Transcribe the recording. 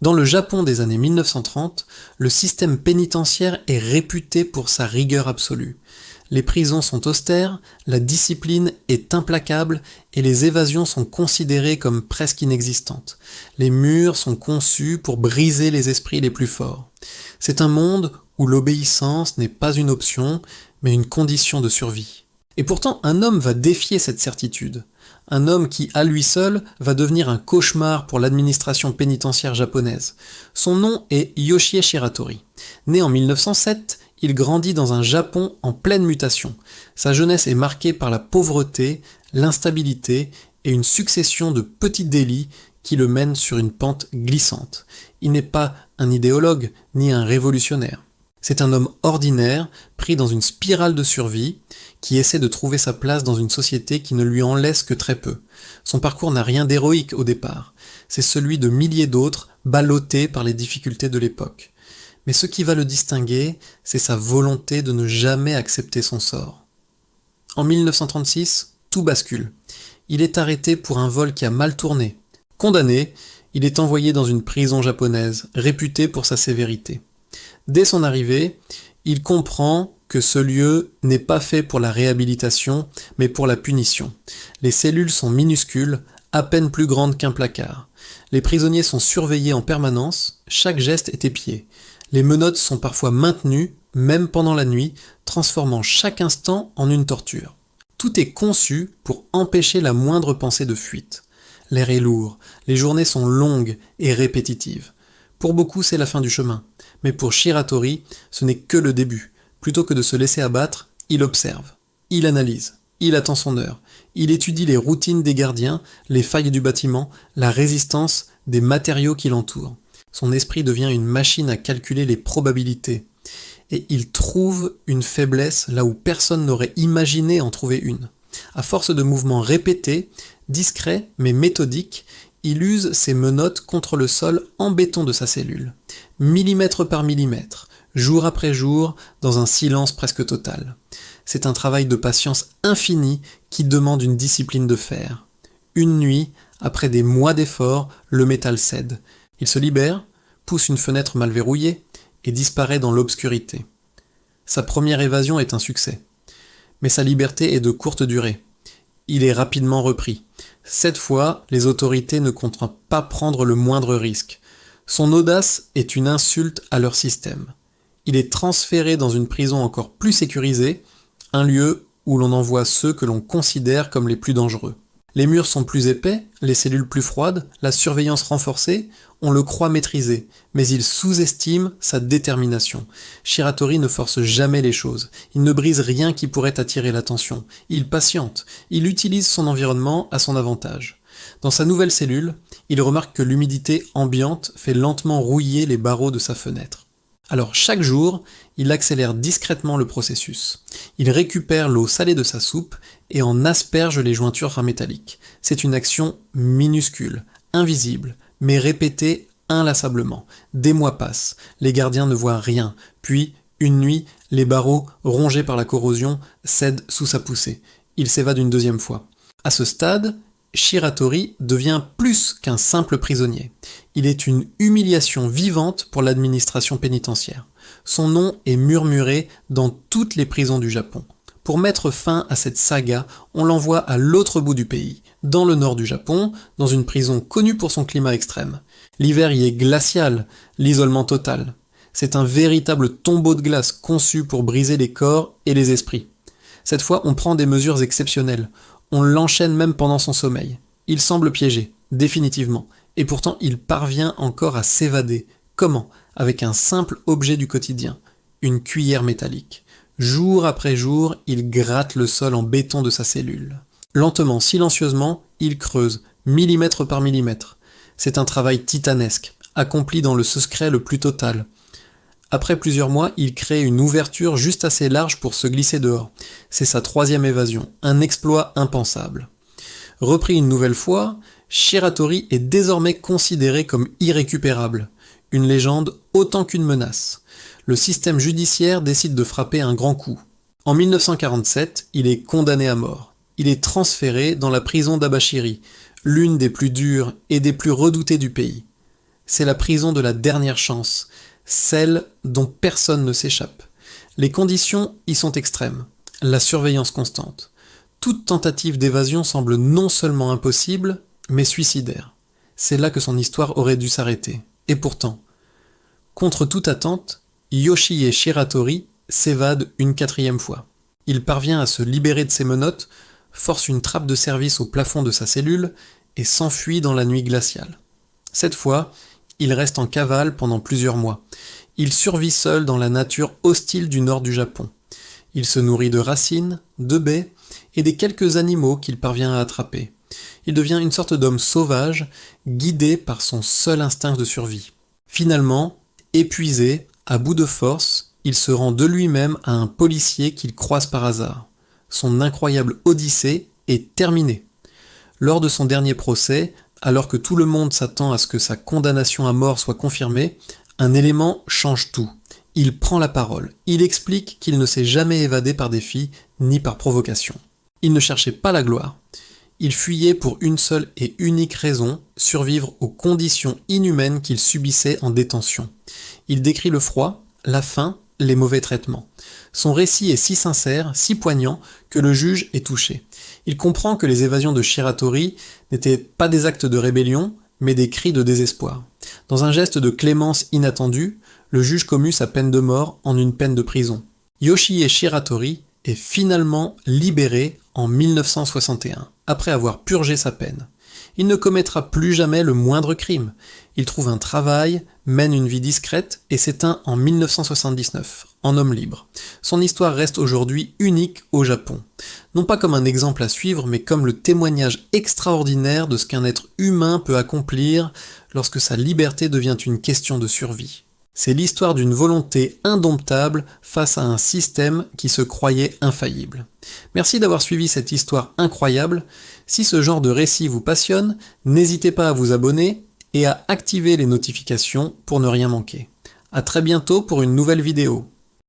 Dans le Japon des années 1930, le système pénitentiaire est réputé pour sa rigueur absolue. Les prisons sont austères, la discipline est implacable et les évasions sont considérées comme presque inexistantes. Les murs sont conçus pour briser les esprits les plus forts. C'est un monde où l'obéissance n'est pas une option, mais une condition de survie. Et pourtant, un homme va défier cette certitude. Un homme qui, à lui seul, va devenir un cauchemar pour l'administration pénitentiaire japonaise. Son nom est Yoshie Shiratori. Né en 1907, il grandit dans un Japon en pleine mutation. Sa jeunesse est marquée par la pauvreté, l'instabilité et une succession de petits délits qui le mènent sur une pente glissante. Il n'est pas un idéologue ni un révolutionnaire. C'est un homme ordinaire, pris dans une spirale de survie, qui essaie de trouver sa place dans une société qui ne lui en laisse que très peu. Son parcours n'a rien d'héroïque au départ. C'est celui de milliers d'autres, ballottés par les difficultés de l'époque. Mais ce qui va le distinguer, c'est sa volonté de ne jamais accepter son sort. En 1936, tout bascule. Il est arrêté pour un vol qui a mal tourné. Condamné, il est envoyé dans une prison japonaise, réputée pour sa sévérité. Dès son arrivée, il comprend que ce lieu n'est pas fait pour la réhabilitation, mais pour la punition. Les cellules sont minuscules, à peine plus grandes qu'un placard. Les prisonniers sont surveillés en permanence, chaque geste est épié. Les menottes sont parfois maintenues, même pendant la nuit, transformant chaque instant en une torture. Tout est conçu pour empêcher la moindre pensée de fuite. L'air est lourd, les journées sont longues et répétitives. Pour beaucoup, c'est la fin du chemin. Mais pour Shiratori, ce n'est que le début. Plutôt que de se laisser abattre, il observe, il analyse, il attend son heure, il étudie les routines des gardiens, les failles du bâtiment, la résistance des matériaux qui l'entourent. Son esprit devient une machine à calculer les probabilités. Et il trouve une faiblesse là où personne n'aurait imaginé en trouver une. À force de mouvements répétés, discrets mais méthodiques, il use ses menottes contre le sol en béton de sa cellule, millimètre par millimètre, jour après jour, dans un silence presque total. C'est un travail de patience infinie qui demande une discipline de fer. Une nuit, après des mois d'efforts, le métal cède. Il se libère, pousse une fenêtre mal verrouillée et disparaît dans l'obscurité. Sa première évasion est un succès. Mais sa liberté est de courte durée. Il est rapidement repris. Cette fois, les autorités ne comptent pas prendre le moindre risque. Son audace est une insulte à leur système. Il est transféré dans une prison encore plus sécurisée, un lieu où l'on envoie ceux que l'on considère comme les plus dangereux. Les murs sont plus épais, les cellules plus froides, la surveillance renforcée, on le croit maîtrisé, mais il sous-estime sa détermination. Shiratori ne force jamais les choses, il ne brise rien qui pourrait attirer l'attention, il patiente, il utilise son environnement à son avantage. Dans sa nouvelle cellule, il remarque que l'humidité ambiante fait lentement rouiller les barreaux de sa fenêtre. Alors chaque jour, il accélère discrètement le processus. Il récupère l'eau salée de sa soupe et en asperge les jointures métalliques. C'est une action minuscule, invisible, mais répétée inlassablement. Des mois passent, les gardiens ne voient rien, puis, une nuit, les barreaux, rongés par la corrosion, cèdent sous sa poussée. Il s'évade une deuxième fois. À ce stade, Shiratori devient plus qu'un simple prisonnier. Il est une humiliation vivante pour l'administration pénitentiaire. Son nom est murmuré dans toutes les prisons du Japon. Pour mettre fin à cette saga, on l'envoie à l'autre bout du pays, dans le nord du Japon, dans une prison connue pour son climat extrême. L'hiver y est glacial, l'isolement total. C'est un véritable tombeau de glace conçu pour briser les corps et les esprits. Cette fois, on prend des mesures exceptionnelles. On l'enchaîne même pendant son sommeil. Il semble piégé, définitivement, et pourtant il parvient encore à s'évader. Comment ? Avec un simple objet du quotidien, une cuillère métallique. Jour après jour, il gratte le sol en béton de sa cellule. Lentement, silencieusement, il creuse, millimètre par millimètre. C'est un travail titanesque, accompli dans le secret le plus total. Après plusieurs mois, il crée une ouverture juste assez large pour se glisser dehors. C'est sa troisième évasion, un exploit impensable. Repris une nouvelle fois, Shiratori est désormais considéré comme irrécupérable. Une légende autant qu'une menace. Le système judiciaire décide de frapper un grand coup. En 1947, il est condamné à mort. Il est transféré dans la prison d'Abashiri, l'une des plus dures et des plus redoutées du pays. C'est la prison de la dernière chance, celle dont personne ne s'échappe. Les conditions y sont extrêmes, la surveillance constante. Toute tentative d'évasion semble non seulement impossible, mais suicidaire. C'est là que son histoire aurait dû s'arrêter. Et pourtant, contre toute attente, Yoshie Shiratori s'évade une 4e fois. Il parvient à se libérer de ses menottes, force une trappe de service au plafond de sa cellule et s'enfuit dans la nuit glaciale. Cette fois, il reste en cavale pendant plusieurs mois. Il survit seul dans la nature hostile du nord du Japon. Il se nourrit de racines, de baies et des quelques animaux qu'il parvient à attraper. Il devient une sorte d'homme sauvage, guidé par son seul instinct de survie. Finalement, épuisé, à bout de force, il se rend de lui-même à un policier qu'il croise par hasard. Son incroyable odyssée est terminée. Lors de son dernier procès, alors que tout le monde s'attend à ce que sa condamnation à mort soit confirmée, un élément change tout. Il prend la parole. Il explique qu'il ne s'est jamais évadé par défi ni par provocation. Il ne cherchait pas la gloire. Il fuyait pour une seule et unique raison, survivre aux conditions inhumaines qu'il subissait en détention. Il décrit le froid, la faim, les mauvais traitements. Son récit est si sincère, si poignant, que le juge est touché. Il comprend que les évasions de Shiratori n'étaient pas des actes de rébellion, mais des cris de désespoir. Dans un geste de clémence inattendue, le juge commue sa peine de mort en une peine de prison. Yoshie Shiratori est finalement libéré en 1961, après avoir purgé sa peine. Il ne commettra plus jamais le moindre crime. Il trouve un travail, mène une vie discrète et s'éteint en 1979, en homme libre. Son histoire reste aujourd'hui unique au Japon. Non pas comme un exemple à suivre, mais comme le témoignage extraordinaire de ce qu'un être humain peut accomplir lorsque sa liberté devient une question de survie. C'est l'histoire d'une volonté indomptable face à un système qui se croyait infaillible. Merci d'avoir suivi cette histoire incroyable. Si ce genre de récit vous passionne, n'hésitez pas à vous abonner et à activer les notifications pour ne rien manquer. À très bientôt pour une nouvelle vidéo.